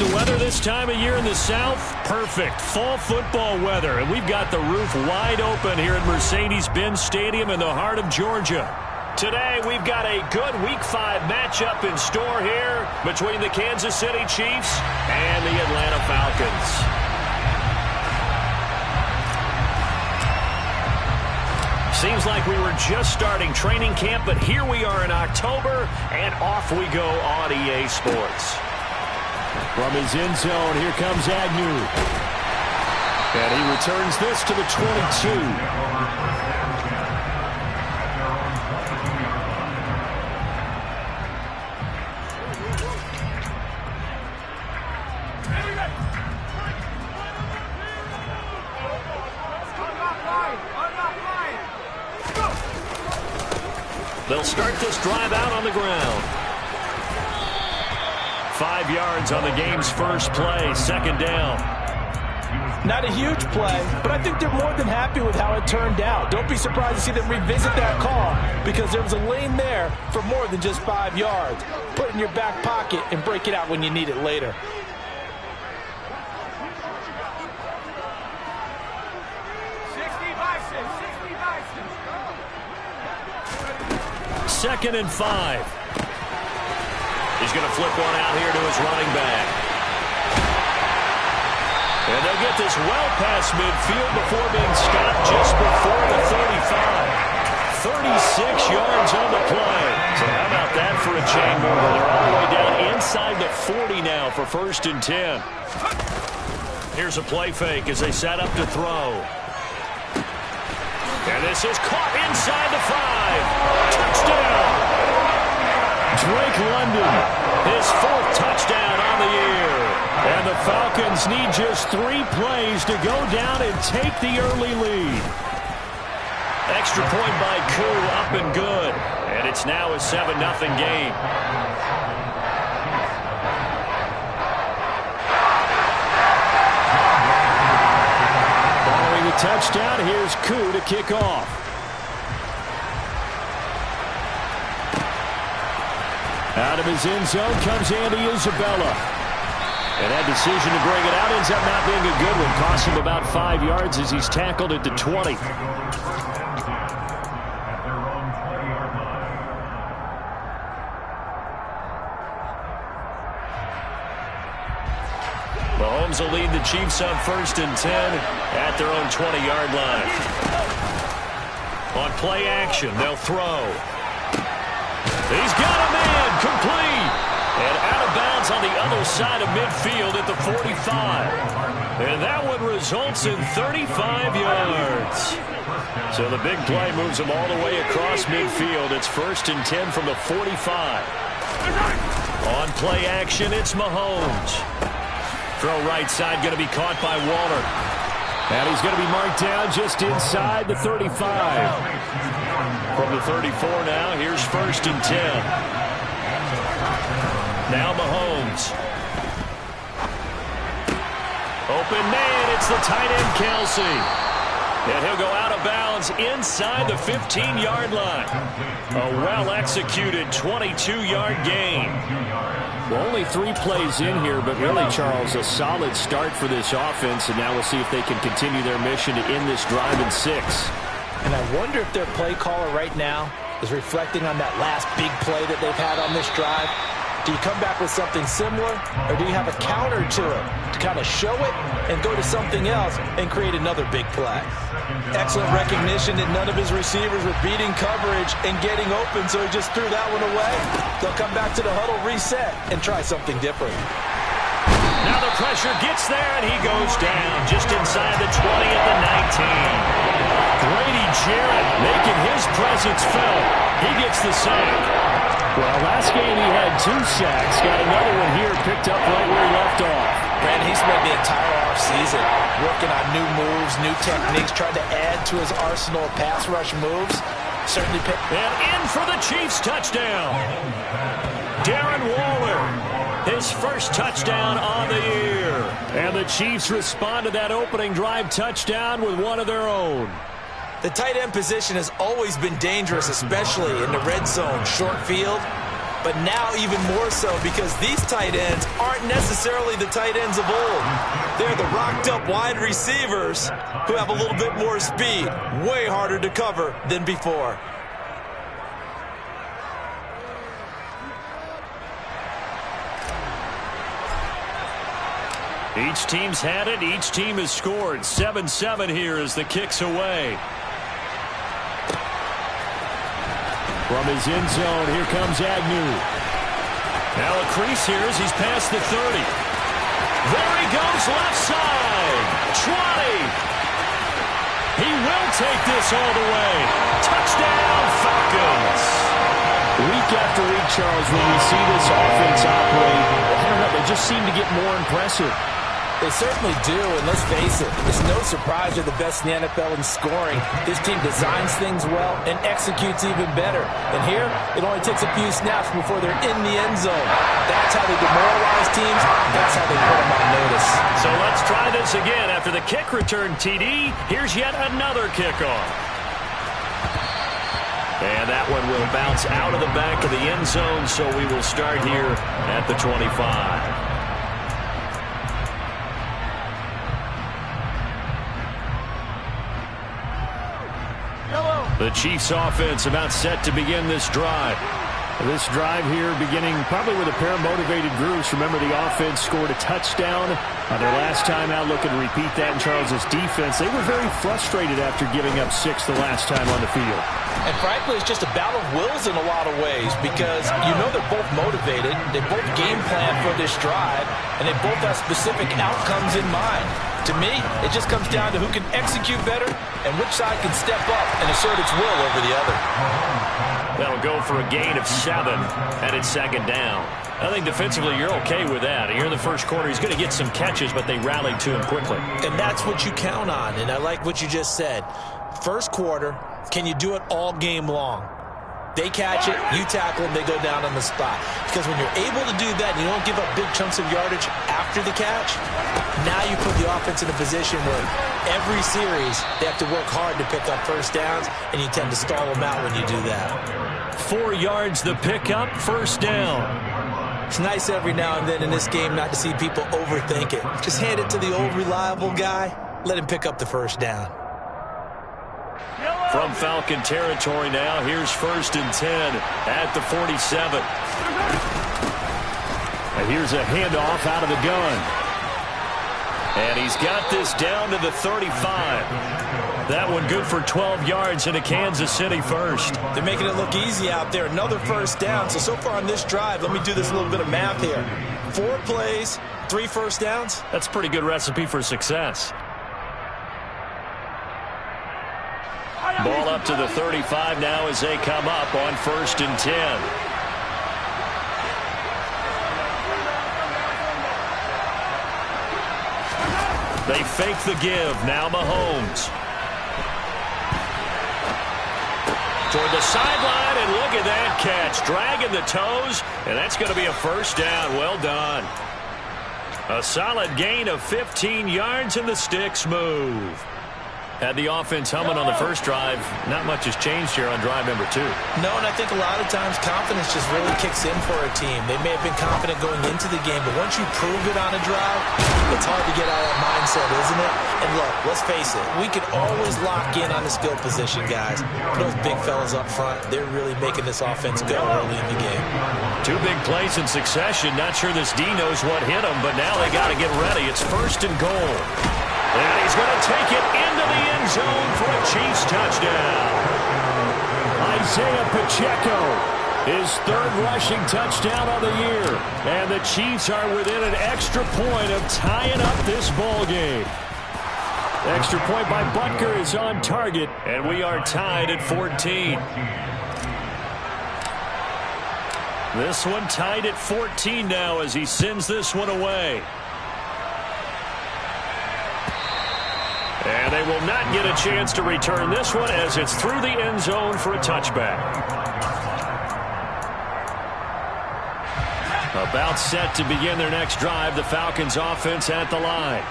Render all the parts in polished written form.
the weather this time of year in the South? Perfect. Fall football weather. And we've got the roof wide open here at Mercedes-Benz Stadium in the heart of Georgia. Today, we've got a good Week 5 matchup in store here between the Kansas City Chiefs and the Atlanta Falcons. Seems like we were just starting training camp, but here we are in October, and off we go on EA Sports. From his end zone, here comes Agnew. And he returns this to the 22. They'll start this drive out on the ground. 5 yards on the game's first play, second down. Not a huge play, but I think they're more than happy with how it turned out. Don't be surprised to see them revisit that call because there was a lane there for more than just 5 yards. Put it in your back pocket and break it out when you need it later. Second and 5. He's going to flip one out here to his running back. And they'll get this well past midfield before being stopped just before the 35. 36 yards on the play. So how about that for a chain mover? They're all the way down inside the 40 now for 1st and 10. Here's a play fake as they set up to throw. And this is caught inside the 5. Touchdown! Drake London, his 4th touchdown on the year. And the Falcons need just 3 plays to go down and take the early lead. Extra point by Koo, up and good. And it's now a 7-0 game. Following the touchdown, here's Koo to kick off. Out of his end zone comes Andy Isabella. And that decision to bring it out ends up not being a good one. Costs him about 5 yards as he's tackled at the 20. Mahomes will lead the Chiefs on 1st and 10 at their own 20-yard line. On play action, they'll throw. He's got a man, complete. And out of bounds on the other side of midfield at the 45. And that one results in 35 yards. So the big play moves him all the way across midfield. It's 1st and 10 from the 45. On play action, it's Mahomes. Throw right side, going to be caught by Waller. And he's going to be marked down just inside the 35. From the 34 now, here's 1st and 10. Now Mahomes. Open man, it's the tight end Kelsey. And he'll go out of bounds inside the 15-yard line. A well-executed 22-yard gain. Well, only 3 plays in here, but really, Charles, a solid start for this offense. And now we'll see if they can continue their mission to end this drive in 6. And I wonder if their play caller right now is reflecting on that last big play that they've had on this drive. Do you come back with something similar, or do you have a counter to it to kind of show it and go to something else and create another big play? Excellent recognition that none of his receivers were beating coverage and getting open, so he just threw that one away. They'll come back to the huddle, reset, and try something different. Now the pressure gets there, and he goes down just inside the 20 at the 19. Grady Jarrett making his presence felt. He gets the sack. Well, last game he had 2 sacks. Got another one here picked up right where he left off. Brandon, he spent the entire offseason working on new moves, new techniques, trying to add to his arsenal of pass rush moves. Certainly picked. And in for the Chiefs touchdown. Darren Waller, his 1st touchdown on the year. And the Chiefs respond to that opening drive touchdown with one of their own. The tight end position has always been dangerous, especially in the red zone, short field. but now even more so because these tight ends aren't necessarily the tight ends of old. They're the rocked-up wide receivers who have a little bit more speed, way harder to cover than before. Each team's had it. Each team has scored. 7-7 here as the kick's away. From his end zone, here comes Agnew. Now a crease here as he's past the 30. There he goes, left side. 20. He will take this all the way. Touchdown, Falcons. Week after week, Charles, when we see this offense operate, I don't know, they just seem to get more impressive. They certainly do, and let's face it, it's no surprise they're the best in the NFL in scoring. This team designs things well and executes even better. And here, it only takes a few snaps before they're in the end zone. That's how they demoralize teams. That's how they put them on notice. So let's try this again. After the kick return, TD, here's yet another kickoff. And that one will bounce out of the back of the end zone, so we will start here at the 25. The Chiefs offense about set to begin this drive. This drive here beginning probably with a pair of motivated groups. Remember, the offense scored a touchdown on their last time out. Looking to repeat that in Charles's defense. They were very frustrated after giving up 6 the last time on the field. And frankly, it's just a battle of wills in a lot of ways because you know they're both motivated. They both game plan for this drive, and they both have specific outcomes in mind. To me, it just comes down to who can execute better and which side can step up and assert its will over the other. That'll go for a gain of 7, and it's second down. I think defensively you're okay with that. Here in the first quarter, he's going to get some catches, but they rallied to him quickly. And that's what you count on, and I like what you just said. First quarter, can you do it all game long? They catch it, you tackle them, they go down on the spot. Because when you're able to do that and you don't give up big chunks of yardage after the catch, now you put the offense in a position where every series they have to work hard to pick up first downs, and you tend to stall them out when you do that. 4 yards the pickup, first down. It's nice every now and then in this game not to see people overthink it. Just hand it to the old reliable guy, let him pick up the first down. From Falcon territory now, here's first and 10 at the 47. And here's a handoff out of the gun. And he's got this down to the 35. That one good for 12 yards in a Kansas City first. They're making it look easy out there. Another first down. So far on this drive, let me do this little bit of math here. 4 plays, 3 first downs. That's a pretty good recipe for success. Ball up to the 35 now as they come up on first and 10. They fake the give. Now Mahomes. Toward the sideline, and look at that catch. Dragging the toes, and that's going to be a first down. Well done. A solid gain of 15 yards, and the sticks move. Had the offense humming on the first drive. Not much has changed here on drive number 2. No, and I think a lot of times confidence just really kicks in for a team. They may have been confident going into the game, but once you prove it on a drive, it's hard to get out of that mindset, isn't it? And look, let's face it, we can always lock in on the skill position, guys. Those big fellas up front, they're really making this offense go early in the game. 2 big plays in succession. Not sure this D knows what hit him, but now they got to get ready. It's first and goal. And he's going to take it into the end zone for a Chiefs touchdown. Isaiah Pacheco, his 3rd rushing touchdown of the year. And the Chiefs are within an extra point of tying up this ball game. Extra point by Butker is on target. And we are tied at 14. This one tied at 14 now as he sends this one away. And they will not get a chance to return this one as it's through the end zone for a touchback. About set to begin their next drive, the Falcons offense at the line.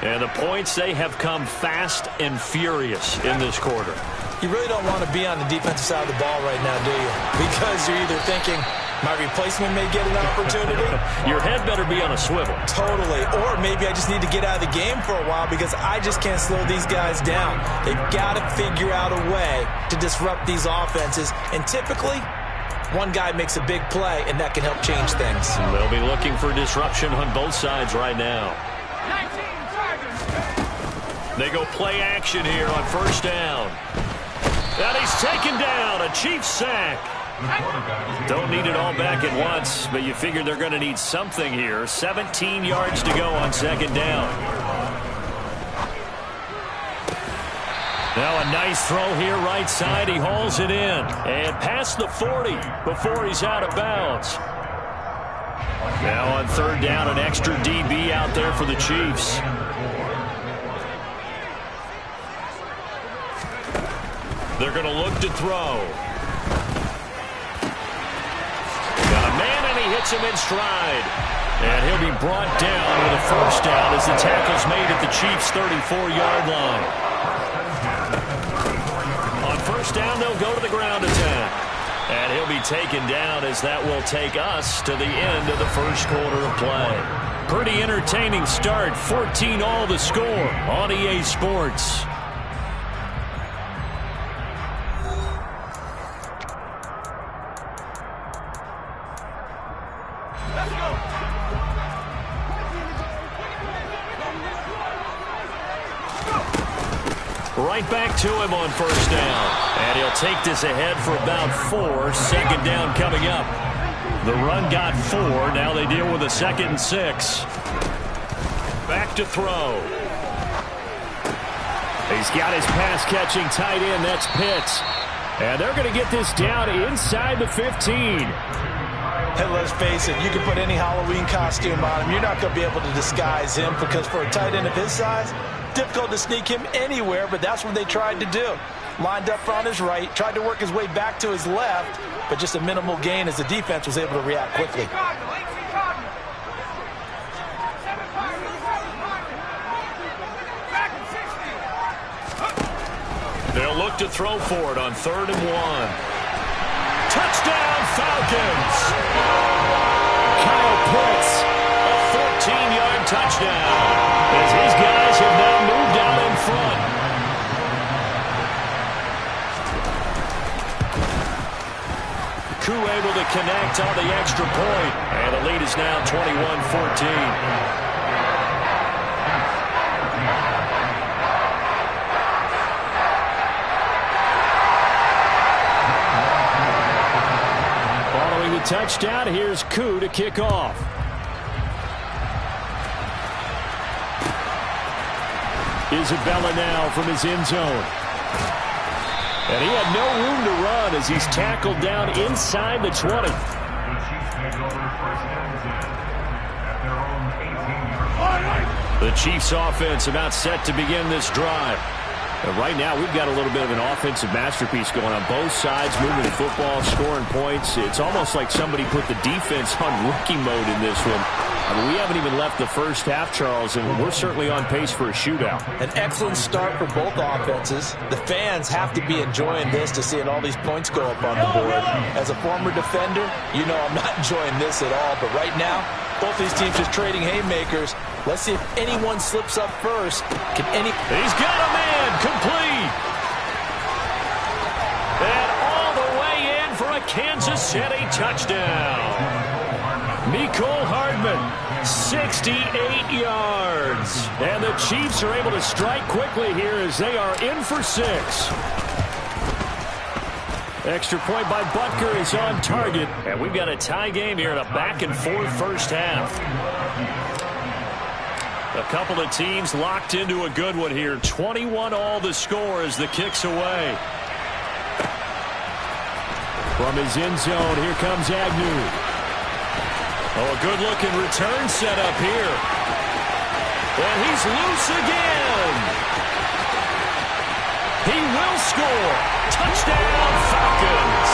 And the points, they have come fast and furious in this quarter. You really don't want to be on the defensive side of the ball right now, do you? Because you're either thinking, My replacement may get an opportunity. Your head better be on a swivel. Totally. Or maybe I just need to get out of the game for a while because I just can't slow these guys down. They've got to figure out a way to disrupt these offenses. And typically, one guy makes a big play, and that can help change things. They'll be looking for disruption on both sides right now. They go play action here on first down. And he's taken down. A Chiefs sack. Don't need it all back at once, but you figure they're going to need something here. 17 yards to go on second down. Now a nice throw here right side. He hauls it in and past the 40 before he's out of bounds. Now on third down, an extra DB out there for the Chiefs. They're going to look to throw. Got a man, and he hits him in stride. And he'll be brought down with a first down as the tackle's made at the Chiefs' 34-yard line. On first down, they'll go to the ground attack. And he'll be taken down as that will take us to the end of the first quarter of play. Pretty entertaining start. 14 all the score on EA Sports. Right back to him on first down. And he'll take this ahead for about 4. Second down coming up. The run got 4. Now they deal with a 2nd and 6. Back to throw. He's got his pass-catching tight end. That's Pitts. And they're going to get this down inside the 15. Hey, let's face it, you can put any Halloween costume on him. You're not going to be able to disguise him because for a tight end of his size, difficult to sneak him anywhere, but that's what they tried to do. Lined up on his right, tried to work his way back to his left, but just a minimal gain as the defense was able to react quickly. They'll look to throw for it on 3rd and 1. Touchdown, Falcons! Kyle Pitts, a 14-yard touchdown as his guys have now moved out in front. Koo able to connect on the extra point, and the lead is now 21-14. touchdown. Here's Koo to kick off. Isabella now from his end zone. And he had no room to run as he's tackled down inside the 20. The Chiefs offense about set to begin this drive. And right now, we've got a little bit of an offensive masterpiece going on both sides, moving the football, scoring points. It's almost like somebody put the defense on rookie mode in this one. I mean, we haven't even left the first half, Charles, and we're certainly on pace for a shootout. An excellent start for both offenses. The fans have to be enjoying this to seeing all these points go up on the board. As a former defender, you know I'm not enjoying this at all. But right now, both these teams just trading haymakers. Let's see if anyone slips up first. He's got a man complete. And all the way in for a Kansas City touchdown. Mecole Hardman, 68 yards. And the Chiefs are able to strike quickly here as they are in for 6. Extra point by Butker is on target. And we've got a tie game here in a back-and-forth first half. A couple of teams locked into a good one here. 21 all the score as the kick's away. From his end zone, here comes Agnew. Oh, a good-looking return set up here. And he's loose again. He will score. Touchdown, Falcons.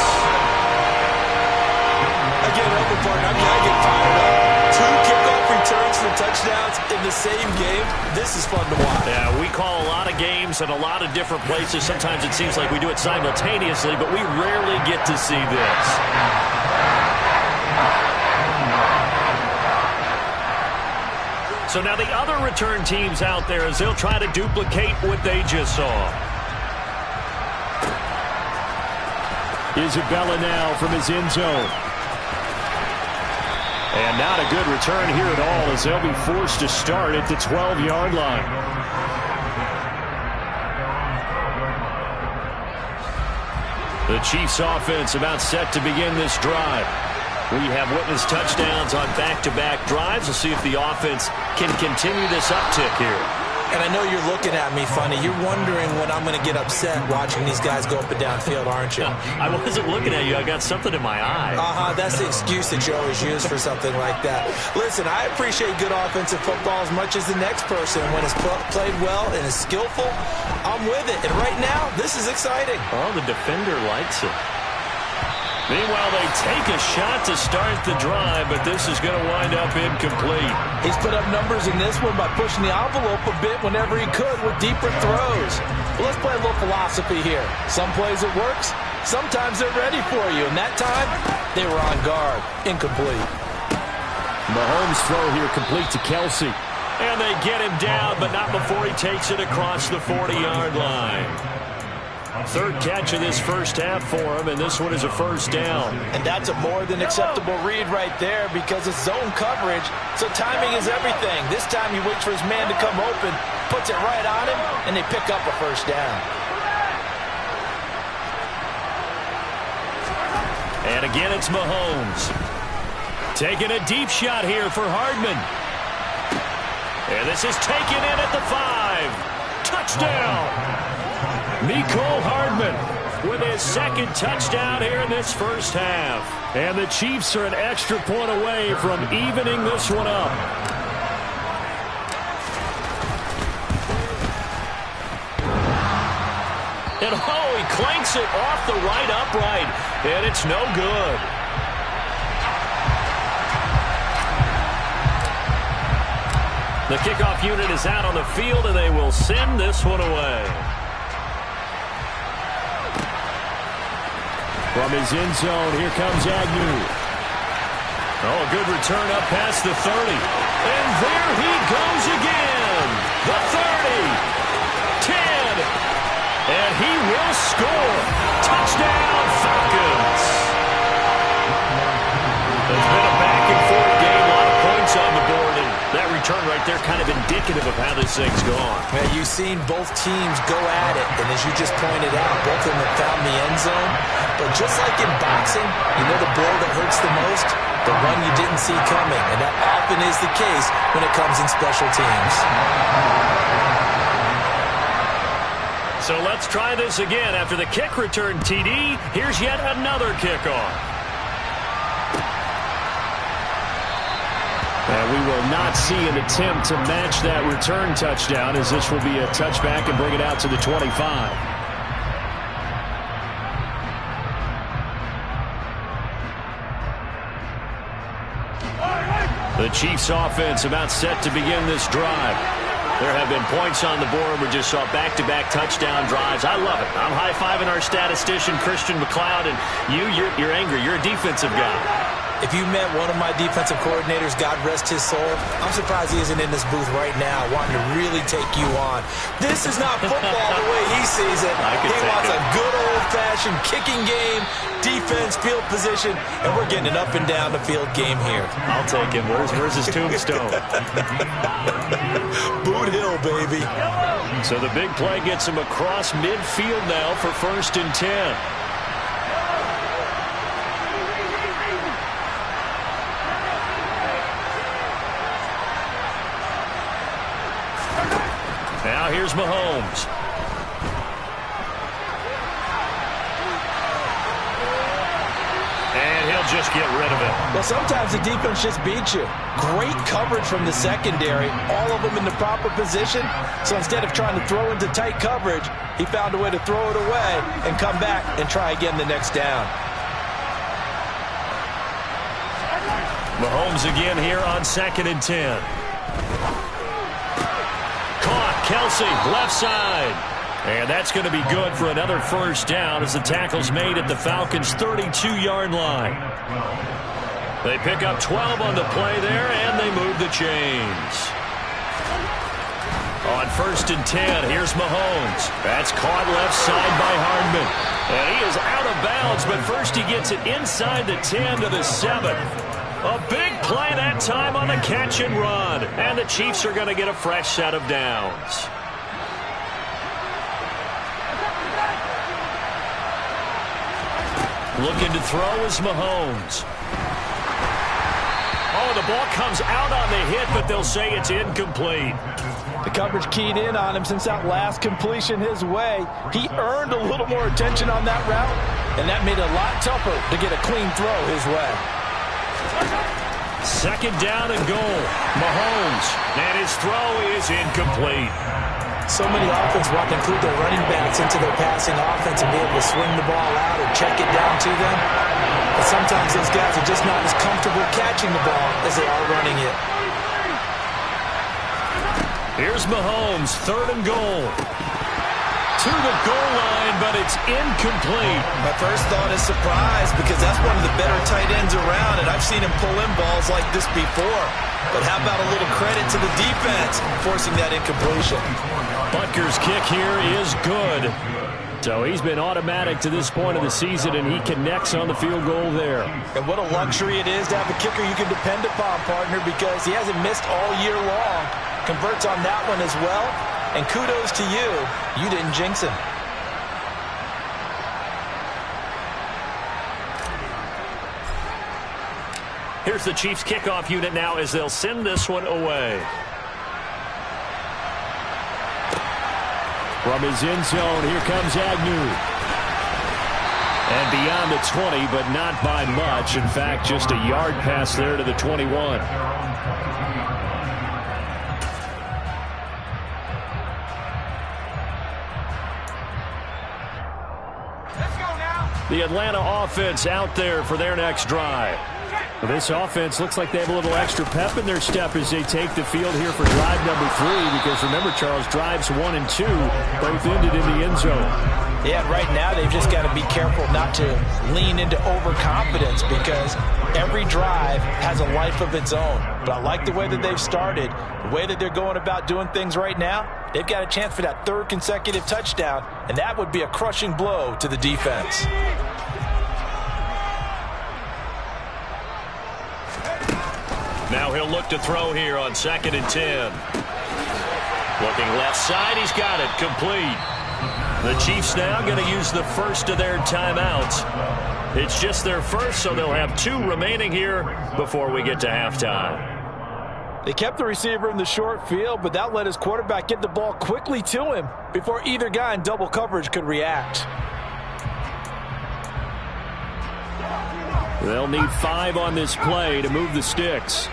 Again, Uncle Barton, I get fired up. 2 kickoff returns for touchdowns in the same game. This is fun to watch. Yeah, we call a lot of games in a lot of different places. Sometimes it seems like we do it simultaneously, but we rarely get to see this. So now the other return teams out there as they'll try to duplicate what they just saw. Isabella now from his end zone. And not a good return here at all as they'll be forced to start at the 12-yard line. The Chiefs offense about set to begin this drive. We have witnessed touchdowns on back-to-back drives. We'll see if the offense can continue this uptick here. And I know you're looking at me funny. You're wondering when I'm going to get upset watching these guys go up and down field, aren't you? I wasn't looking at you. I got something in my eye. That's the excuse that you always use for something like that. Listen, I appreciate good offensive football as much as the next person. When it's played well and is skillful, I'm with it. And right now, this is exciting. Oh, the defender likes it. Meanwhile, they take a shot to start the drive, but this is going to wind up incomplete. He's put up numbers in this one by pushing the envelope a bit whenever he could with deeper throws. Well, let's play a little philosophy here. Some plays it works. Sometimes they're ready for you. And that time, they were on guard. Incomplete. Mahomes' throw here complete to Kelsey. And they get him down, but not before he takes it across the 40-yard line. Third catch of this first half for him, and this one is a first down. And that's a more than acceptable read right there because it's zone coverage, so timing is everything. This time he waits for his man to come open, puts it right on him, and they pick up a first down. And again, it's Mahomes. Taking a deep shot here for Hardman. And this is taken in at the 5. Touchdown! Mecole Hardman with his second touchdown here in this first half. And the Chiefs are an extra point away from evening this one up. And he clanks it off the right upright. And it's no good. The kickoff unit is out on the field, and they will send this one away. From his end zone, here comes Agnew. Oh, a good return up past the 30. And there he goes again. The 30. 10. And he will score. Touchdown, Falcons. It's been a back-and-forth game. A lot of points on the board. And that return right there kind of indicative of how this thing's gone. Yeah, you've seen both teams go at it. And as you just pointed out, both of them have found the end zone. But just like in boxing, you know the blow that hurts the most? The one you didn't see coming. And that often is the case when it comes in special teams. So let's try this again. After the kick return TD, here's yet another kickoff. And we will not see an attempt to match that return touchdown, as this will be a touchback and bring it out to the 25. The Chiefs offense about set to begin this drive. There have been points on the board. We just saw back-to-back touchdown drives. I love it. I'm high-fiving our statistician, Christian McLeod, and you're angry. You're a defensive guy. If you met one of my defensive coordinators, God rest his soul, I'm surprised he isn't in this booth right now wanting to really take you on. This is not football the way he sees it. He wants a good old-fashioned kicking game, defense, field position, and we're getting an up-and-down the field game here. I'll take him. Where's his tombstone? Boot Hill, baby. So the big play gets him across midfield now for 1st and 10. Now here's Mahomes. And he'll just get rid of it. Well, sometimes the defense just beats you. Great coverage from the secondary, all of them in the proper position. So instead of trying to throw into tight coverage, he found a way to throw it away and come back and try again the next down. Mahomes again here on 2nd and 10. Kelsey, left side. And that's going to be good for another first down as the tackle's made at the Falcons' 32-yard line. They pick up 12 on the play there, and they move the chains. On 1st and 10, here's Mahomes. That's caught left side by Hardman. And he is out of bounds, but first he gets it inside the 10 to the 7. A big play that time on the catch and run. And the Chiefs are going to get a fresh set of downs. Looking to throw is Mahomes. Oh, the ball comes out on the hit, but they'll say it's incomplete. The coverage keyed in on him since that last completion his way. He earned a little more attention on that route, and that made it a lot tougher to get a clean throw his way. 2nd down and goal. Mahomes, and his throw is incomplete. So many offenses want to include their running backs into their passing offense and be able to swing the ball out or check it down to them. But sometimes those guys are just not as comfortable catching the ball as they are running it. Here's Mahomes, 3rd and goal. To the goal line, but it's incomplete. My first thought is surprise because that's one of the better tight ends around, and I've seen him pull in balls like this before. But how about a little credit to the defense forcing that incompletion? Butker's kick here is good. So he's been automatic to this point of the season, and he connects on the field goal there. And what a luxury it is to have a kicker you can depend upon, partner, because he hasn't missed all year long. Converts on that one as well. And kudos to you. You didn't jinx him. Here's the Chiefs kickoff unit now as they'll send this one away. From his end zone, here comes Agnew. And beyond the 20, but not by much. In fact, just a yard pass there to the 21. The Atlanta offense out there for their next drive. Well, this offense looks like they have a little extra pep in their step as they take the field here for drive number 3. Because remember, Charles, drives 1 and 2 both ended in the end zone. Yeah, right now they've just got to be careful not to lean into overconfidence because every drive has a life of its own. But I like the way that they've started, the way that they're going about doing things right now. They've got a chance for that 3rd consecutive touchdown, and that would be a crushing blow to the defense. Now he'll look to throw here on 2nd and 10. Looking left side, he's got it, complete. The Chiefs now going to use the first of their timeouts. It's just their first, so they'll have 2 remaining here before we get to halftime. They kept the receiver in the short field, but that let his quarterback get the ball quickly to him before either guy in double coverage could react. They'll need 5 on this play to move the sticks.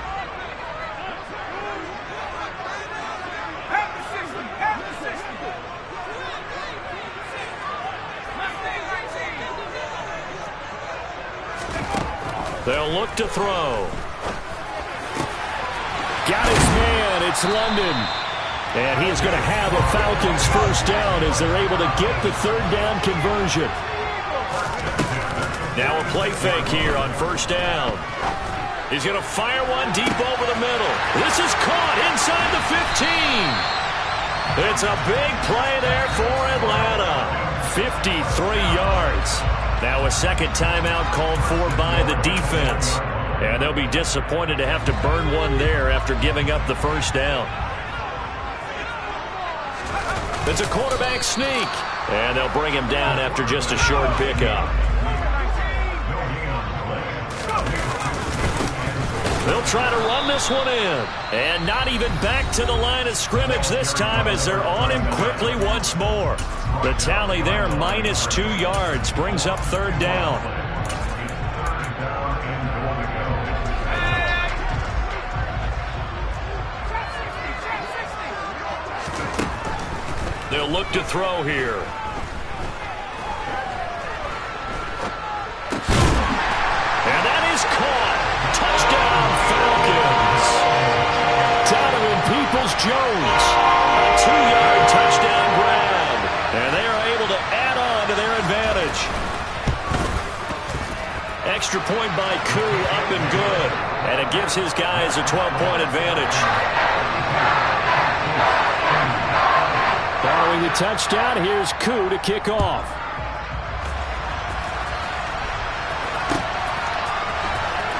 They'll look to throw. Got his man. It's London. And he is going to have a Falcons first down as they're able to get the 3rd down conversion. Now a play fake here on 1st down. He's going to fire one deep over the middle. This is caught inside the 15. It's a big play there for Atlanta. 53 yards. Now a 2nd timeout called for by the defense. And they'll be disappointed to have to burn one there after giving up the 1st down. It's a quarterback sneak. And they'll bring him down after just a short pickup. They'll try to run this one in. And not even back to the line of scrimmage this time as they're on him quickly once more. The tally there, -2 yards, brings up 3rd down. They'll look to throw here. And that is caught. Touchdown, Falcons. Donovan Peoples-Jones. A 2-yard touchdown grab. And they are able to add on to their advantage. Extra point by Koo, up and good. And it gives his guys a 12-point advantage. Following the touchdown, here's Koo to kick off.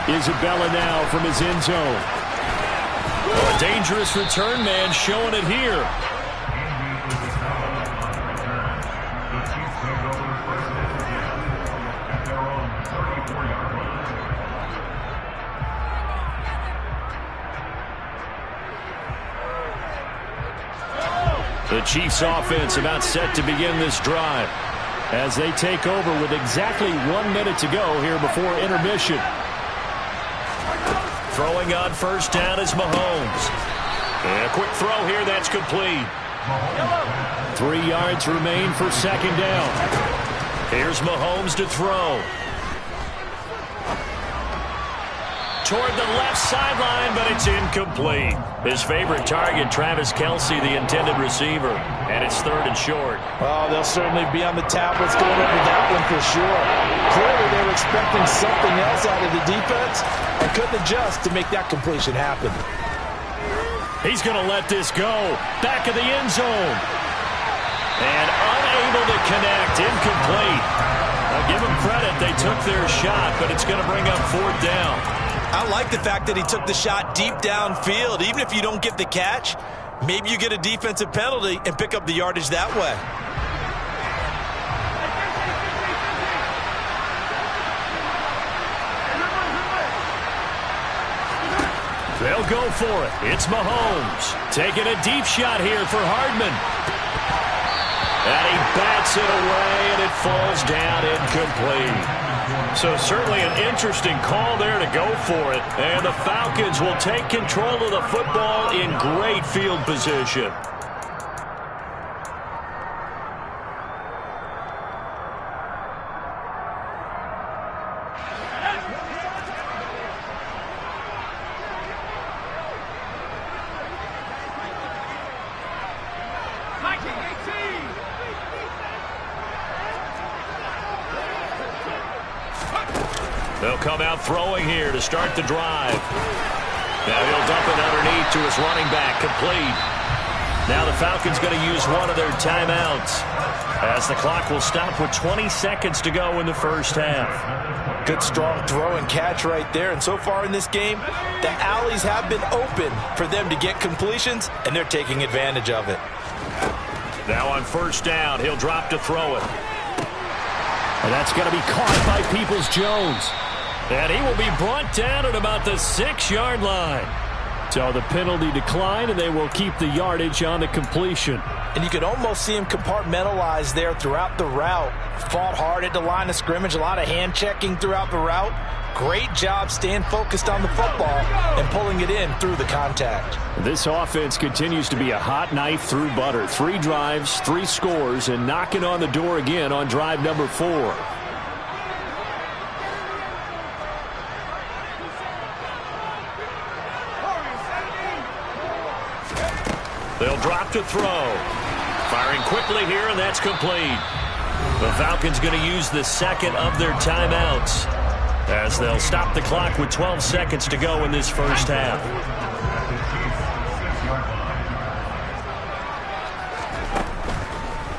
Isabella now from his end zone. A dangerous return man showing it here. The Chiefs offense about set to begin this drive as they take over with exactly 1 minute to go here before intermission. Throwing on first down is Mahomes. And a quick throw here, that's complete. 3 yards remain for second down. Here's Mahomes to throw. Toward the left sideline, but it's incomplete. His favorite target, Travis Kelce, the intended receiver. And it's 3rd and short. Oh, they'll certainly be on the tablets going over that one for sure. Clearly, they were expecting something else out of the defense and couldn't adjust to make that completion happen. He's going to let this go. Back of the end zone. And unable to connect. Incomplete. I'll give them credit. They took their shot, but it's going to bring up 4th down. I like the fact that he took the shot deep downfield. Even if you don't get the catch, maybe you get a defensive penalty and pick up the yardage that way. They'll go for it. It's Mahomes. Taking a deep shot here for Hardman. And he bats it away, and it falls down incomplete. So certainly an interesting call there to go for it. And the Falcons will take control of the football in great field position. They'll come out throwing here to start the drive. Now he'll dump it underneath to his running back, complete. Now the Falcons going to use one of their timeouts as the clock will stop with 20 seconds to go in the first half. Good strong throw and catch right there. And so far in this game, the alleys have been open for them to get completions, and they're taking advantage of it. Now on first down, he'll drop to throw it. And that's going to be caught by Peoples-Jones. And he will be brought down at about the 6-yard line. So the penalty declined, and they will keep the yardage on the completion. And you could almost see him compartmentalize there throughout the route. Fought hard at the line of scrimmage, a lot of hand checking throughout the route. Great job staying focused on the football and pulling it in through the contact. This offense continues to be a hot knife through butter. 3 drives, 3 scores, and knocking on the door again on drive number 4. They'll drop to throw. Firing quickly here, and that's complete. The Falcons going to use the second of their timeouts as they'll stop the clock with 12 seconds to go in this first half.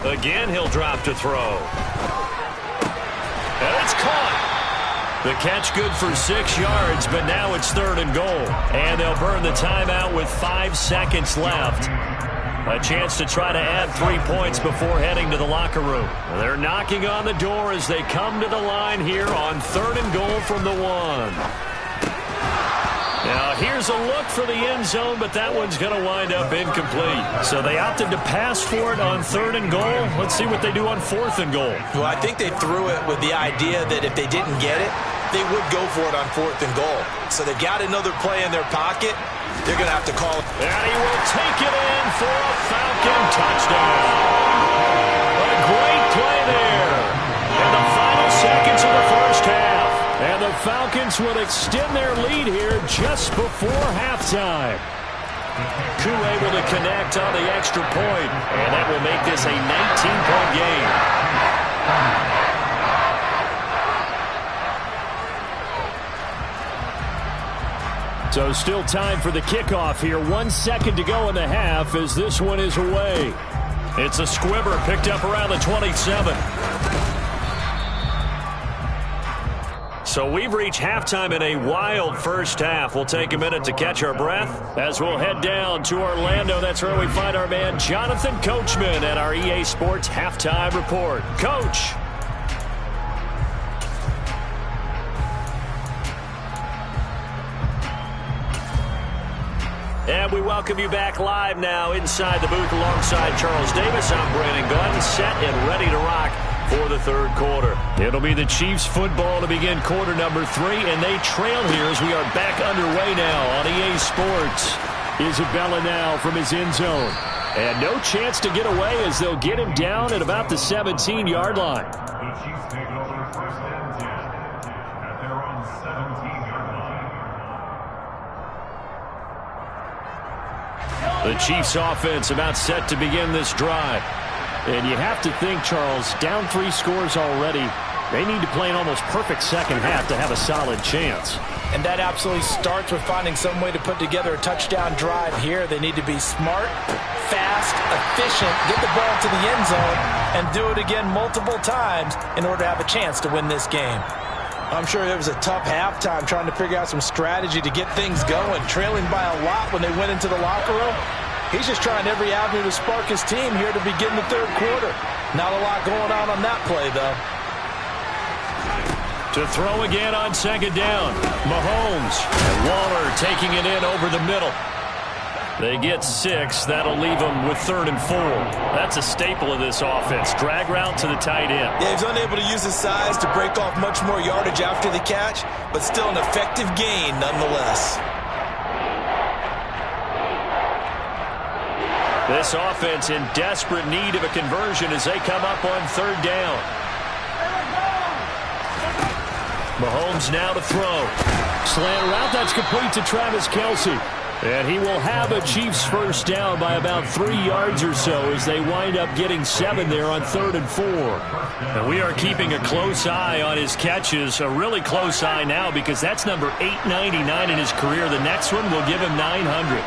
Again, he'll drop to throw. And it's caught. The catch good for 6 yards, but now it's 3rd and goal. And they'll burn the timeout with 5 seconds left. A chance to try to add 3 points before heading to the locker room. They're knocking on the door as they come to the line here on 3rd and goal from the 1. Now, here's a look for the end zone, but that one's going to wind up incomplete. So they opted to pass for it on 3rd and goal. Let's see what they do on 4th and goal. Well, I think they threw it with the idea that if they didn't get it, they would go for it on 4th and goal. So they got another play in their pocket. They're going to have to call it. And he will take it in for a Falcon touchdown. A great play there. In the final seconds of the first half. And the Falcons will extend their lead here just before halftime. Koo able to connect on the extra point, and that will make this a 19-point game. So still time for the kickoff here. 1 second to go in the half as this one is away. It's a squibber picked up around the 27. So we've reached halftime in a wild first half. We'll take a minute to catch our breath as we'll head down to Orlando. That's where we find our man Jonathan Coachman at our EA Sports Halftime Report. Coach. And we welcome you back live now inside the booth alongside Charles Davis. I'm Brandon Glenn, set and ready to rock for the third quarter. It'll be the Chiefs football to begin quarter number 3, and they trail here as we are back underway now on EA Sports. Isabella now from his end zone. And no chance to get away as they'll get him down at about the 17-yard line. The Chiefs take it over first and 10 at their own 17-yard line. The Chiefs offense about set to begin this drive. And you have to think, Charles, down 3 scores already. They need to play an almost perfect second half to have a solid chance. And that absolutely starts with finding some way to put together a touchdown drive here. They need to be smart, fast, efficient, get the ball to the end zone, and do it again multiple times in order to have a chance to win this game. I'm sure it was a tough halftime trying to figure out some strategy to get things going, trailing by a lot when they went into the locker room. He's just trying every avenue to spark his team here to begin the third quarter. Not a lot going on that play, though. To throw again on second down. Mahomes and Waller taking it in over the middle. They get 6. That'll leave them with 3rd and 4. That's a staple of this offense. Drag route to the tight end. Yeah, he's unable to use his size to break off much more yardage after the catch, but still an effective gain nonetheless. This offense in desperate need of a conversion as they come up on 3rd down. Mahomes now to throw. Slant route, that's complete to Travis Kelce. And he will have a Chiefs first down by about 3 yards or so as they wind up getting 7 there on 3rd and 4. And we are keeping a close eye on his catches, a really close eye now because that's number 899 in his career. The next one will give him 900.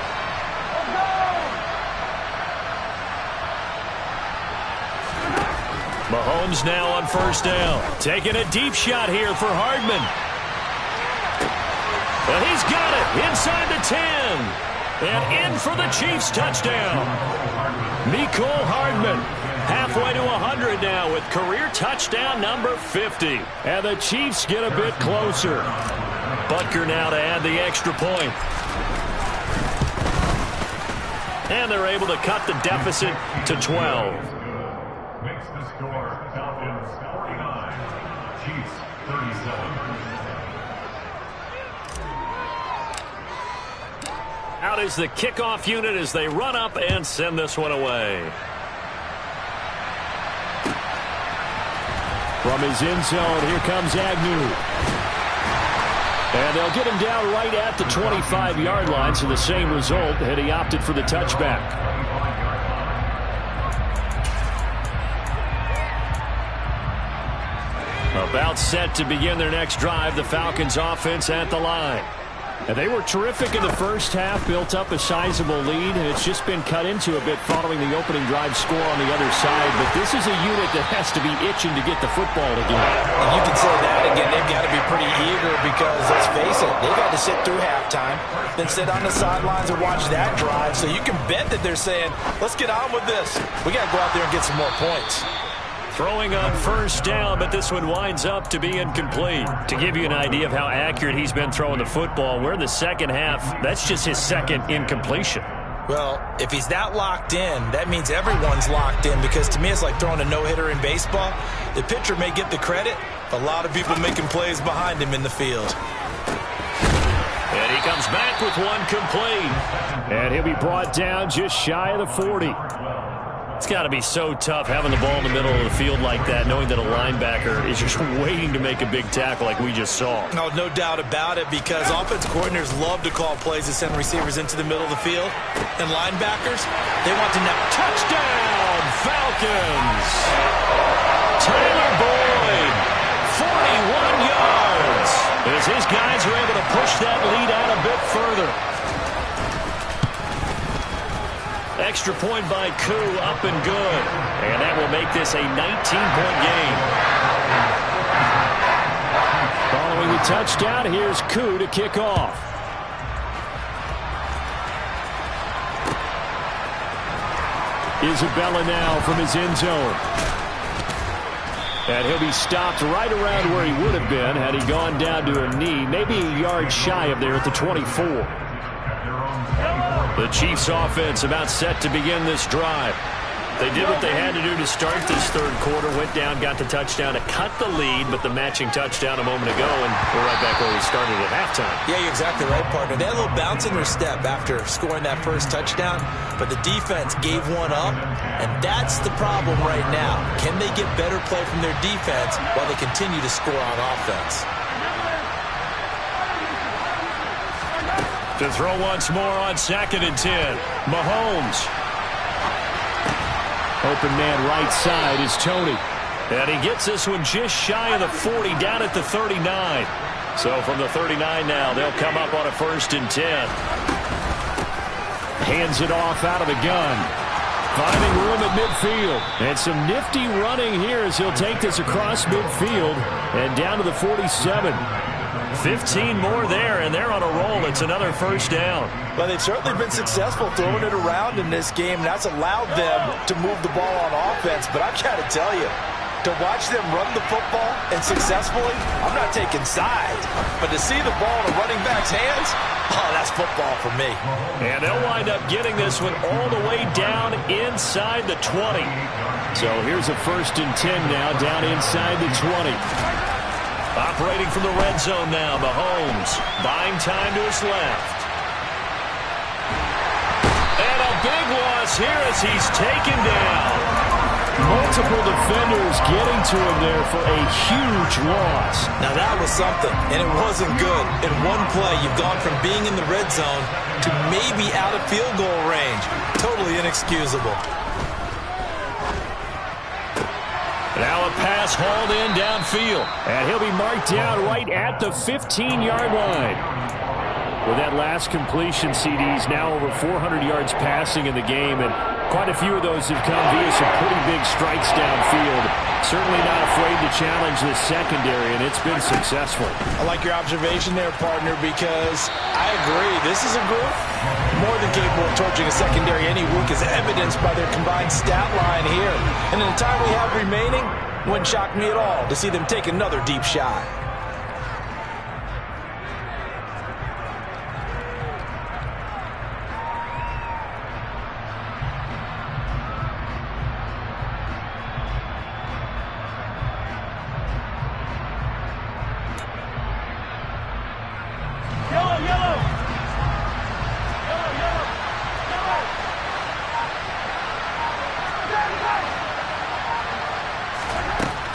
Mahomes now on first down. Taking a deep shot here for Hardman. And he's got it inside the 10. And in for the Chiefs touchdown. Mecole Hardman halfway to 100 now with career touchdown number 50. And the Chiefs get a bit closer. Butker now to add the extra point. And they're able to cut the deficit to 12. Makes the score Falcons 49, Chiefs 37. Out is the kickoff unit as they run up and send this one away. From his end zone, here comes Agnew. And they'll get him down right at the 25-yard line, so the same result had he opted for the touchback. About set to begin their next drive, the Falcons offense at the line. And they were terrific in the first half, built up a sizable lead, and it's just been cut into a bit following the opening drive score on the other side. But this is a unit that has to be itching to get the football again. And you can say that again. They've got to be pretty eager because, let's face it, they've had to sit through halftime, then sit on the sidelines and watch that drive. So you can bet that they're saying, let's get on with this. We got to go out there and get some more points. Throwing on first down, but this one winds up to be incomplete. To give you an idea of how accurate he's been throwing the football, we're in the second half. That's just his second incompletion. Well, if he's that locked in, that means everyone's locked in because to me it's like throwing a no-hitter in baseball. The pitcher may get the credit, a lot of people making plays behind him in the field. And he comes back with one complete. And he'll be brought down just shy of the 40. It's got to be so tough having the ball in the middle of the field like that, knowing that a linebacker is just waiting to make a big tackle like we just saw. No doubt about it, because offense coordinators love to call plays to send receivers into the middle of the field. And linebackers, they want to now touchdown, Falcons! Tyler Boyd, 41 yards, as his guys are able to push that lead out a bit further. Extra point by Koo, up and good. And that will make this a 19-point game. Following the touchdown, here's Koo to kick off. Isabella now from his end zone. And he'll be stopped right around where he would have been had he gone down to a knee, maybe a yard shy of there at the 24. The Chiefs offense about set to begin this drive. They did what they had to do to start this third quarter, went down, got the touchdown to cut the lead, but the matching touchdown a moment ago, and we're right back where we started at halftime. Yeah, you're exactly right, partner. They had a little bounce in their step after scoring that first touchdown, but the defense gave one up, and that's the problem right now. Can they get better play from their defense while they continue to score on offense? To throw once more on 2nd and 10. Mahomes. Open man right side is Tony. And he gets this one just shy of the 40, down at the 39. So from the 39 now, they'll come up on a 1st and 10. Hands it off out of the gun. Finding room at midfield. And some nifty running here as he'll take this across midfield and down to the 47. 15 more there, and they're on a roll. It's another 1st down. Well, they've certainly been successful throwing it around in this game, and that's allowed them to move the ball on offense. But I've got to tell you, to watch them run the football and successfully, I'm not taking sides. But to see the ball in a running back's hands, oh, that's football for me. And they'll wind up getting this one all the way down inside the 20. So here's a 1st and 10 now, down inside the 20. Operating from the red zone now, Mahomes. Buying time to his left. And a big loss here as he's taken down. Multiple defenders getting to him there for a huge loss. Now that was something, and it wasn't good. In one play, you've gone from being in the red zone to maybe out of field goal range. Totally inexcusable. Now a pass hauled in downfield. And he'll be marked down right at the 15-yard line. With that last completion, CD's now over 400 yards passing in the game, and quite a few of those have come via some pretty big strikes downfield. Certainly not afraid to challenge the secondary, and it's been successful. I like your observation there, partner, because I agree. This is a group more than capable of torching a secondary any week, as evidenced by their combined stat line here. And in the time we have remaining, wouldn't shock me at all to see them take another deep shot.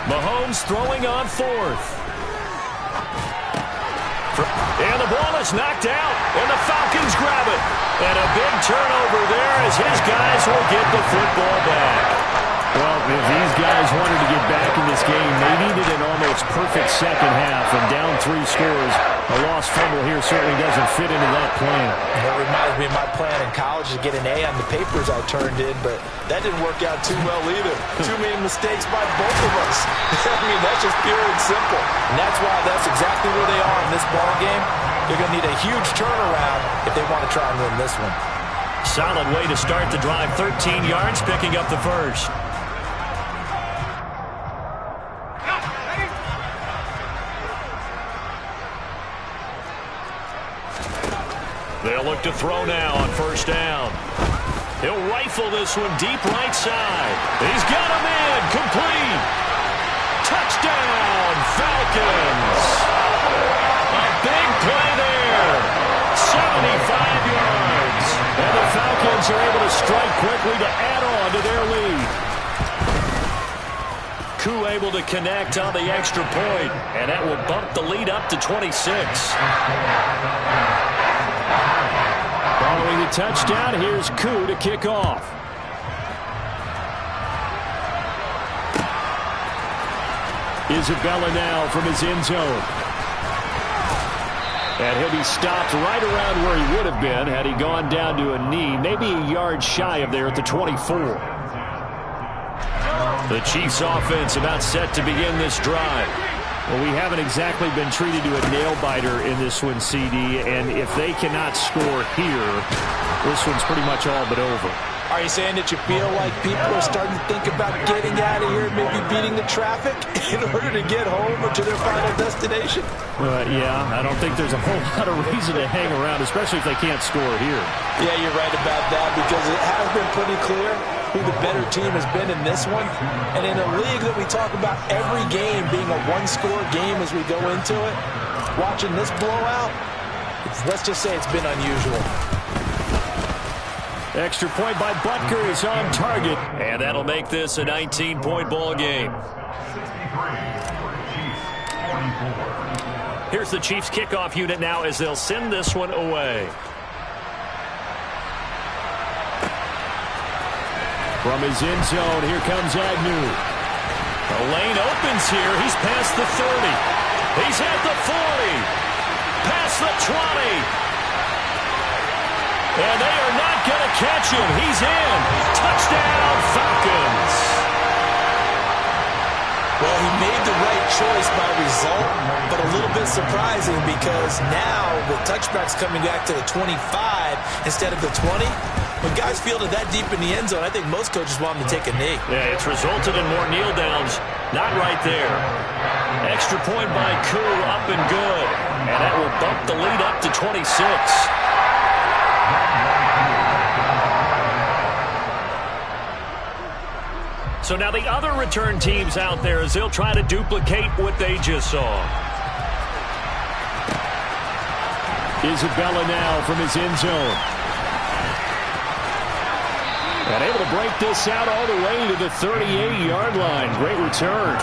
Mahomes throwing on 4th. And the ball is knocked out, and the Falcons grab it. And a big turnover there as his guys will get the football back. Well, if these guys wanted to get back in this game, they needed an almost perfect second half, and down 3 scores. A lost fumble here certainly doesn't fit into that plan. It reminds me of my plan in college to get an A on the papers I turned in, but that didn't work out too well either. Too many mistakes by both of us. I mean, that's just pure and simple. And that's why that's exactly where they are in this ball game. They're going to need a huge turnaround if they want to try and win this one. Solid way to start the drive. 13 yards, picking up the 1st. They'll look to throw now on 1st down. He'll rifle this one deep right side. He's got him in. Complete. Touchdown, Falcons. A big play there. 75 yards. And the Falcons are able to strike quickly to add on to their lead. Koo able to connect on the extra point, and that will bump the lead up to 26. Following the touchdown, here's Koo to kick off. Isabella now from his end zone. And he'll be stopped right around where he would have been had he gone down to a knee, maybe a yard shy of there at the 24. The Chiefs offense about set to begin this drive. Well, we haven't exactly been treated to a nail-biter in this one, CD, and if they cannot score here, this one's pretty much all but over. Are you saying that you feel like people are starting to think about getting out of here and maybe beating the traffic in order to get home or to their final destination? Yeah, I don't think there's a whole lot of reason to hang around, especially if they can't score here. Yeah, you're right about that because it has been pretty clear who the better team has been in this one. And in a league that we talk about every game being a one-score game as we go into it, watching this blowout, let's just say it's been unusual. Extra point by Butker is on target. And that'll make this a 19-point ball game. Here's the Chiefs kickoff unit now as they'll send this one away. From his end zone, here comes Agnew. The lane opens here. He's past the 30. He's at the 40. Past the 20. And they are not going to catch him. He's in. Touchdown, Falcons. Well, he made the right choice by result, but a little bit surprising because now with touchbacks coming back to the 25 instead of the 20, when guys fielded that deep in the end zone, I think most coaches want them to take a knee. Yeah, it's resulted in more kneel downs. Not right there. Extra point by Koo, up and good. And that will bump the lead up to 26. So now the other return teams out there as they'll try to duplicate what they just saw. Isabella now from his end zone. And able to break this out all the way to the 38-yard line. Great return.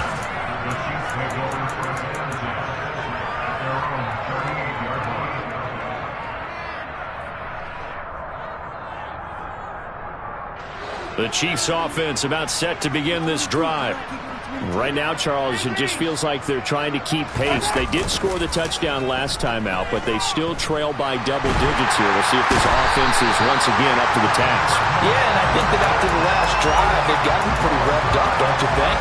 The Chiefs offense about set to begin this drive. Right now, Charles, it just feels like they're trying to keep pace. They did score the touchdown last time out, but they still trail by double digits here. We'll see if this offense is once again up to the task. Yeah, and I think that after the last drive, they've gotten pretty revved up, don't you think?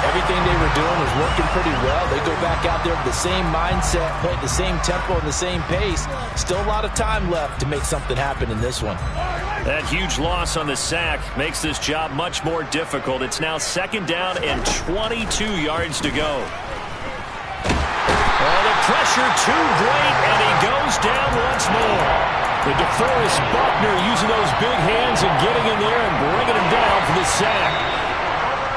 Everything they were doing was working pretty well. They go back out there with the same mindset, play at the same tempo and the same pace. Still a lot of time left to make something happen in this one. That huge loss on the sack makes this job much more difficult. It's now second down and 22 yards to go. Oh, the pressure too great, and he goes down once more. The DeForest Buckner using those big hands and getting in there and bringing him down for the sack.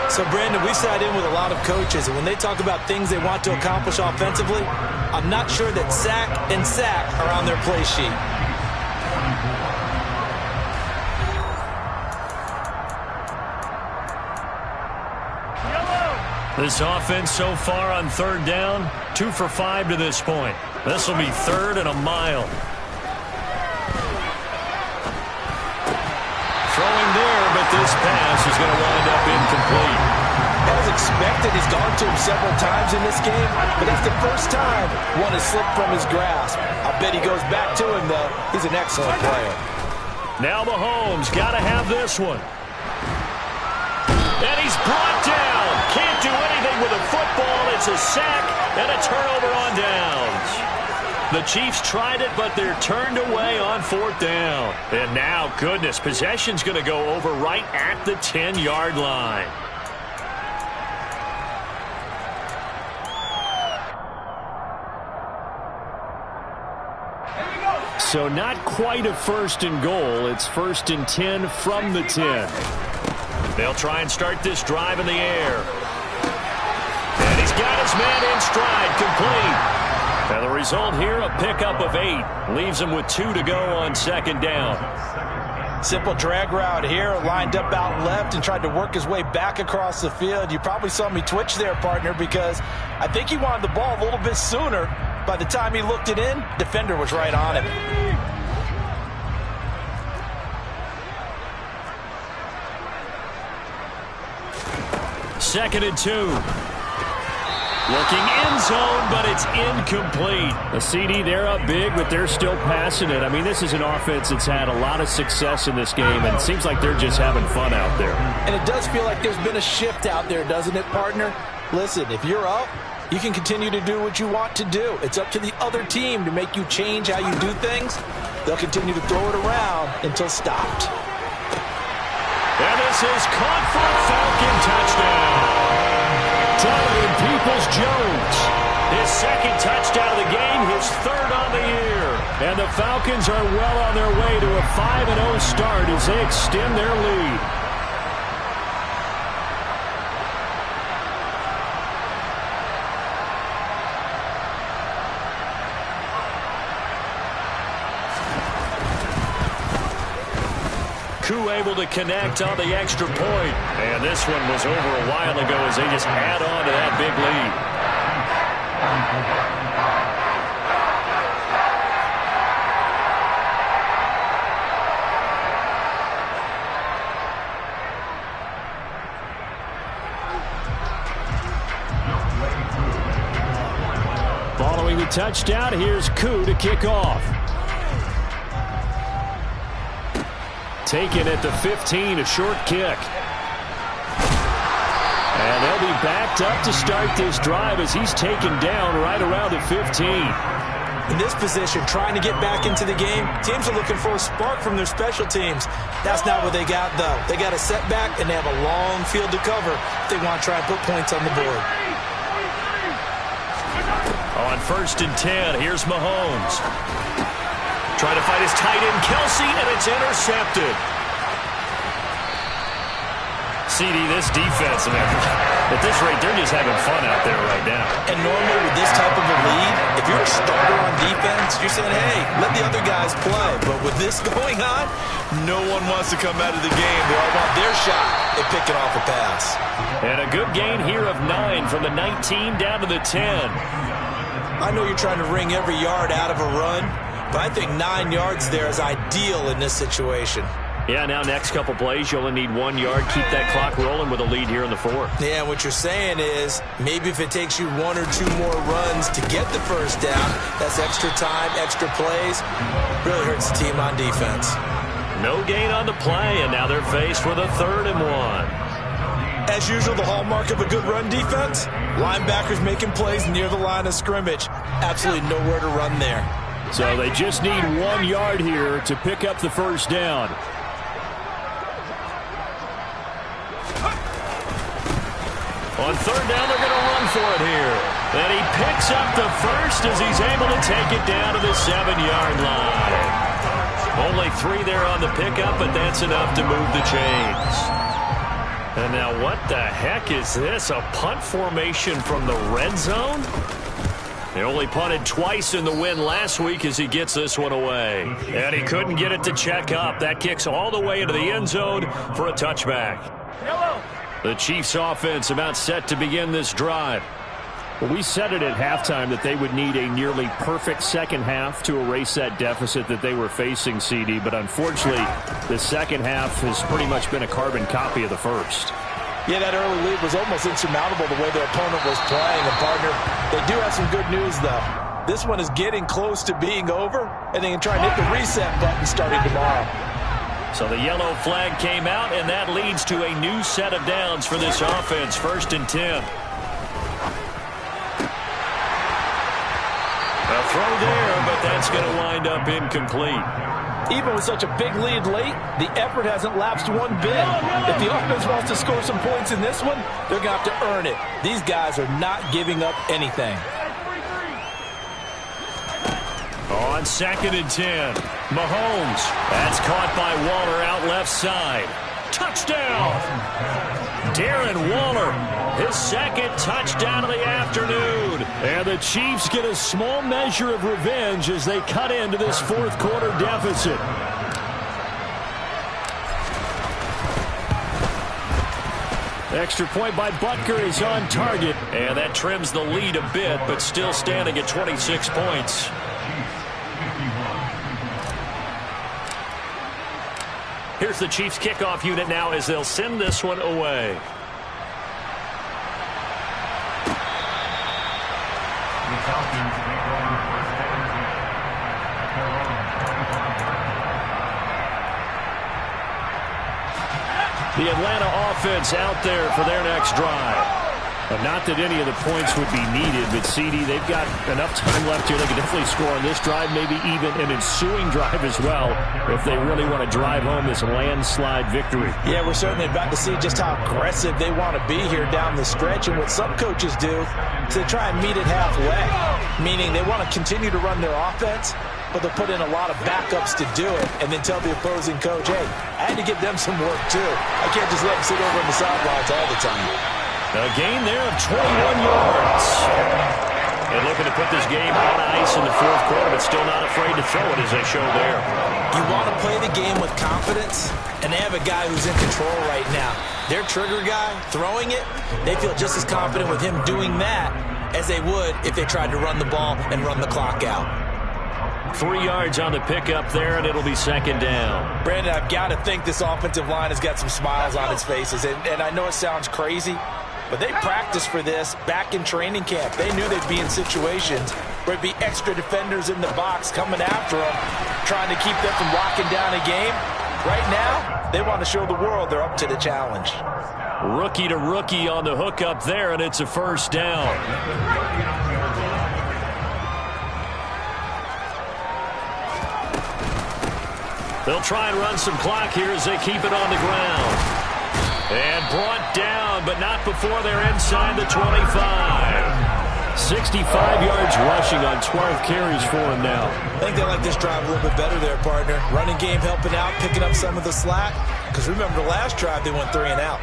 So, Brandon, we sat in with a lot of coaches, and when they talk about things they want to accomplish offensively, I'm not sure that sack and sack are on their play sheet. This offense so far on third down, 2 for 5 to this point. This will be third and a mile. Throwing there, but this pass is going to wind up incomplete. As expected, he's gone to him several times in this game, but that's the first time one has slipped from his grasp. I'll bet he goes back to him, though. He's an excellent player. Now Mahomes got to have this one. And he's brought down. Can't do anything with a football. It's a sack and a turnover on downs. The Chiefs tried it, but they're turned away on fourth down. And now, goodness, possession's going to go over right at the 10-yard line. So not quite a first and goal. It's first and 10 from the 10. They'll try and start this drive in the air. And he's got his man in stride, complete. And the result here, a pickup of 8. Leaves him with 2 to go on second down. Simple drag route here, lined up out left and tried to work his way back across the field. You probably saw me twitch there, partner, because I think he wanted the ball a little bit sooner. By the time he looked it in, defender was right on him. Second and 2. Looking end zone, but it's incomplete. The CD, they're up big, but they're still passing it. I mean, this is an offense that's had a lot of success in this game, and it seems like they're just having fun out there. And it does feel like there's been a shift out there, doesn't it, partner? Listen, if you're up, you can continue to do what you want to do. It's up to the other team to make you change how you do things. They'll continue to throw it around until stopped. And this is caught for a Falcon touchdown. Donovan Peoples-Jones, his second touchdown of the game, his third on the year. And the Falcons are well on their way to a 5-0 start as they extend their lead. Koo able to connect on the extra point. And this one was over a while ago as they just add on to that big lead. Following the touchdown, here's Koo to kick off. Taken at the 15, a short kick. And they'll be backed up to start this drive as he's taken down right around the 15. In this position, trying to get back into the game, teams are looking for a spark from their special teams. That's not what they got, though. They got a setback, and they have a long field to cover if they want to try and put points on the board. On 1st and 10, here's Mahomes. Trying to fight his tight end, Kelsey, and it's intercepted. CD, this defense, and at this rate, they're just having fun out there right now. And normally with this type of a lead, if you're a starter on defense, you're saying, hey, let the other guys play. But with this going on, no one wants to come out of the game. They all want their shot at picking off a pass. And a good gain here of 9 from the 19 down to the 10. I know you're trying to wring every yard out of a run, but I think 9 yards there is ideal in this situation. Yeah, now next couple plays, you only need 1 yard. Keep that clock rolling with a lead here in the 4th. Yeah, what you're saying is maybe if it takes you 1 or 2 more runs to get the first down, that's extra time, extra plays. Really hurts the team on defense. No gain on the play, and now they're faced with a 3rd and 1. As usual, the hallmark of a good run defense, linebackers making plays near the line of scrimmage. Absolutely nowhere to run there. So they just need 1 yard here to pick up the first down. On 3rd down, they're going to run for it here. And he picks up the first as he's able to take it down to the 7-yard line. Only 3 there on the pickup, but that's enough to move the chains. And now what the heck is this? A punt formation from the red zone? They only punted twice in the win last week as he gets this one away. And he couldn't get it to check up. That kicks all the way into the end zone for a touchback. Hello. The Chiefs offense about set to begin this drive. Well, we said it at halftime that they would need a nearly perfect second half to erase that deficit that they were facing, CD. But unfortunately, the second half has pretty much been a carbon copy of the first. Yeah, that early lead was almost insurmountable the way their opponent was playing. And, partner, they do have some good news, though. This one is getting close to being over, and they can try and hit the reset button starting tomorrow. So the yellow flag came out, and that leads to a new set of downs for this offense. 1st and 10. A throw there, but that's going to wind up incomplete. Even with such a big lead late, the effort hasn't lapsed one bit. If the offense wants to score some points in this one, they're going to have to earn it. These guys are not giving up anything. On 2nd and 10, Mahomes. That's caught by Waller out left side. Touchdown! Darren Waller, his 2nd touchdown of the afternoon. And the Chiefs get a small measure of revenge as they cut into this 4th quarter deficit. Extra point by Butker is on target. And that trims the lead a bit, but still standing at 26 points. Here's the Chiefs kickoff unit now as they'll send this one away. The Atlanta offense out there for their next drive. Not that any of the points would be needed, but CD, they've got enough time left here. They can definitely score on this drive, maybe even an ensuing drive as well, if they really want to drive home this landslide victory. Yeah, we're certainly about to see just how aggressive they want to be here down the stretch. And what some coaches do is they try and meet it halfway, meaning they want to continue to run their offense, but they'll put in a lot of backups to do it and then tell the opposing coach, hey, I had to give them some work too. I can't just let them sit over on the sidelines all the time. A gain there of 21 yards. And looking to put this game on ice in the fourth quarter, but still not afraid to throw it as they show there. You want to play the game with confidence, and they have a guy who's in control right now. Their trigger guy, throwing it, they feel just as confident with him doing that as they would if they tried to run the ball and run the clock out. 3 yards on the pickup there, and it'll be second down. Brandon, I've got to think this offensive line has got some smiles on its faces, and I know it sounds crazy, but they practiced for this back in training camp. They knew they'd be in situations where it'd be extra defenders in the box coming after them, trying to keep them from locking down a game. Right now, they want to show the world they're up to the challenge. Rookie to rookie on the hookup there, and it's a first down. They'll try and run some clock here as they keep it on the ground. And brought down, but not before they're inside the 25. 65 yards rushing on 12 carries for him now. I think they like this drive a little bit better there, partner. Running game helping out, picking up some of the slack. Because remember, the last drive they went 3 and out.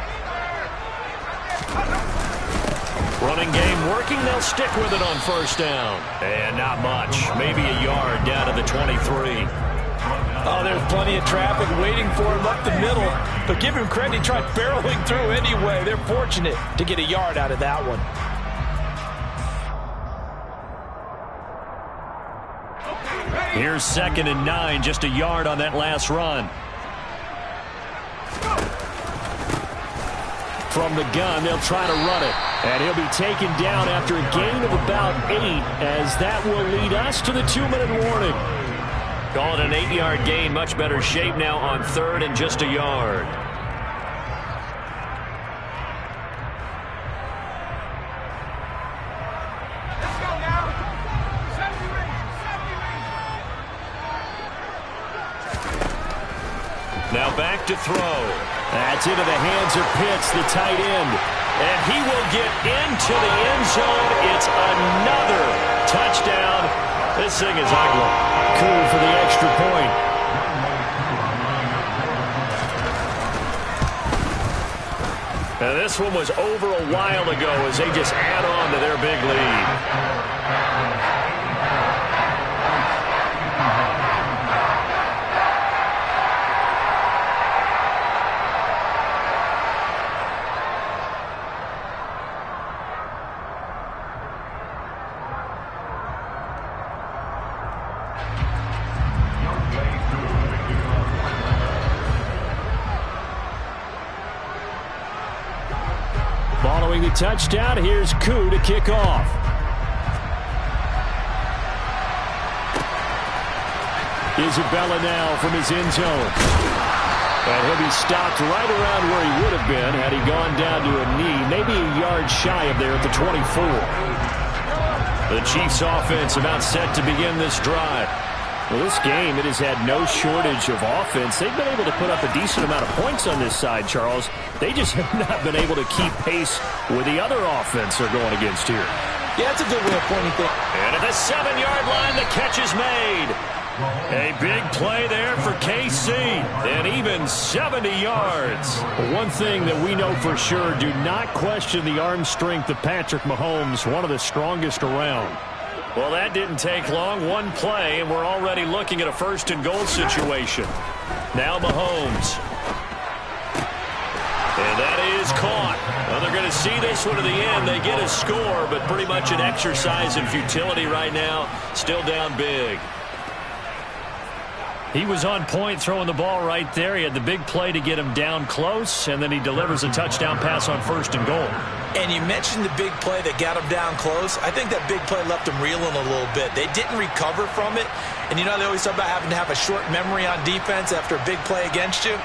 Running game working. They'll stick with it on first down. And not much. Maybe a yard down to the 23. Oh, there's plenty of traffic waiting for him up the middle. But give him credit, he tried barreling through anyway. They're fortunate to get a yard out of that one. Here's 2nd and 9, just a yard on that last run. From the gun, they'll try to run it. And he'll be taken down after a gain of about 8, as that will lead us to the 2-minute warning. Call it an 8-yard gain. Much better shape now on 3rd and just a yard. Let's go now. 70 Now back to throw. That's into the hands of Pitts, the tight end. And he will get into the end zone. It's another touchdown. This thing is ugly. Cool for the extra point. And this one was over a while ago as they just add on to their big lead. Following the touchdown, here's Koo to kick off. Isabella now from his end zone. And he'll be stopped right around where he would have been had he gone down to a knee, maybe a yard shy of there at the 24. The Chiefs offense about set to begin this drive. Well, this game, it has had no shortage of offense. They've been able to put up a decent amount of points on this side, Charles. They just have not been able to keep pace with the other offense they're going against here. Yeah, that's a good way of pointing things. And at the 7-yard line, the catch is made. A big play there for KC, and even 70 yards. One thing that we know for sure, do not question the arm strength of Patrick Mahomes, one of the strongest around. Well, that didn't take long. One play, and we're already looking at a 1st and goal situation. Now Mahomes. And that is caught. Well, they're going to see this one to the end. They get a score, but pretty much an exercise in futility right now. Still down big. He was on point throwing the ball right there. He had the big play to get him down close, and then he delivers a touchdown pass on 1st and goal. And you mentioned the big play that got him down close. I think that big play left him reeling a little bit. They didn't recover from it. And you know they always talk about having to have a short memory on defense after a big play against you.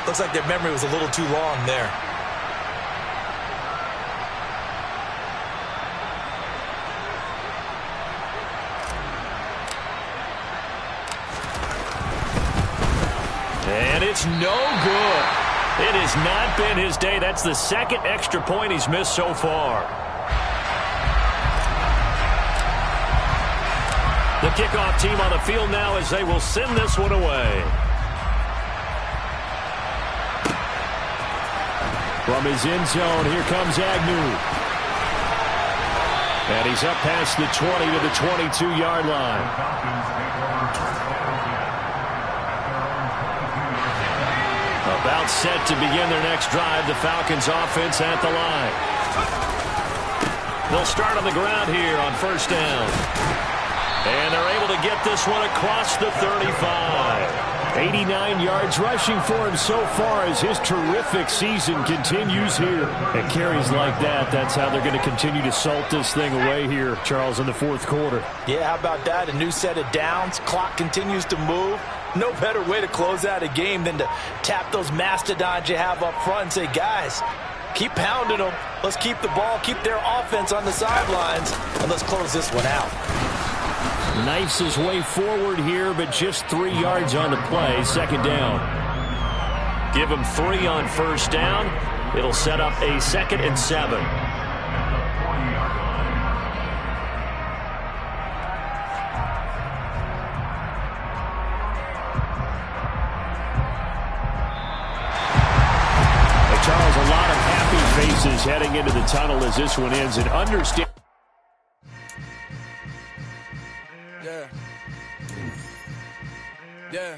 Looks like their memory was a little too long there. And it's no good. It has not been his day. That's the second extra point he's missed so far. The kickoff team on the field now as they will send this one away. From his end zone, here comes Agnew. And he's up past the 20 to the 22-yard line. About set to begin their next drive, the Falcons offense at the line. They'll start on the ground here on first down. And they're able to get this one across the 35. 89 yards rushing for him so far as his terrific season continues here. And carries like that, that's how they're going to continue to salt this thing away here, Charles, in the fourth quarter. Yeah, how about that? A new set of downs. Clock continues to move. No better way to close out a game than to tap those mastodons you have up front and say, guys, keep pounding them. Let's keep the ball, keep their offense on the sidelines, and let's close this one out. Knifes his way forward here, but just 3 yards on the play. Second down. Give him 3 on first down. It'll set up a 2nd and 7. Charles, a lot of happy faces heading into the tunnel as this one ends, and understand. Yeah.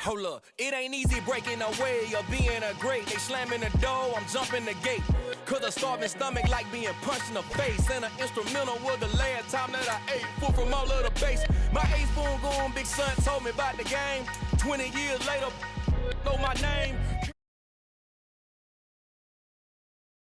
Hold up, it ain't easy breaking away or being a great. They slamming the door, I'm jumping the gate. Cause a starving stomach like being punched in the face. And an instrumental was the last time that I ate food from all of the base. My ace spoon going, big son told me about the game. 20 years later, know my name.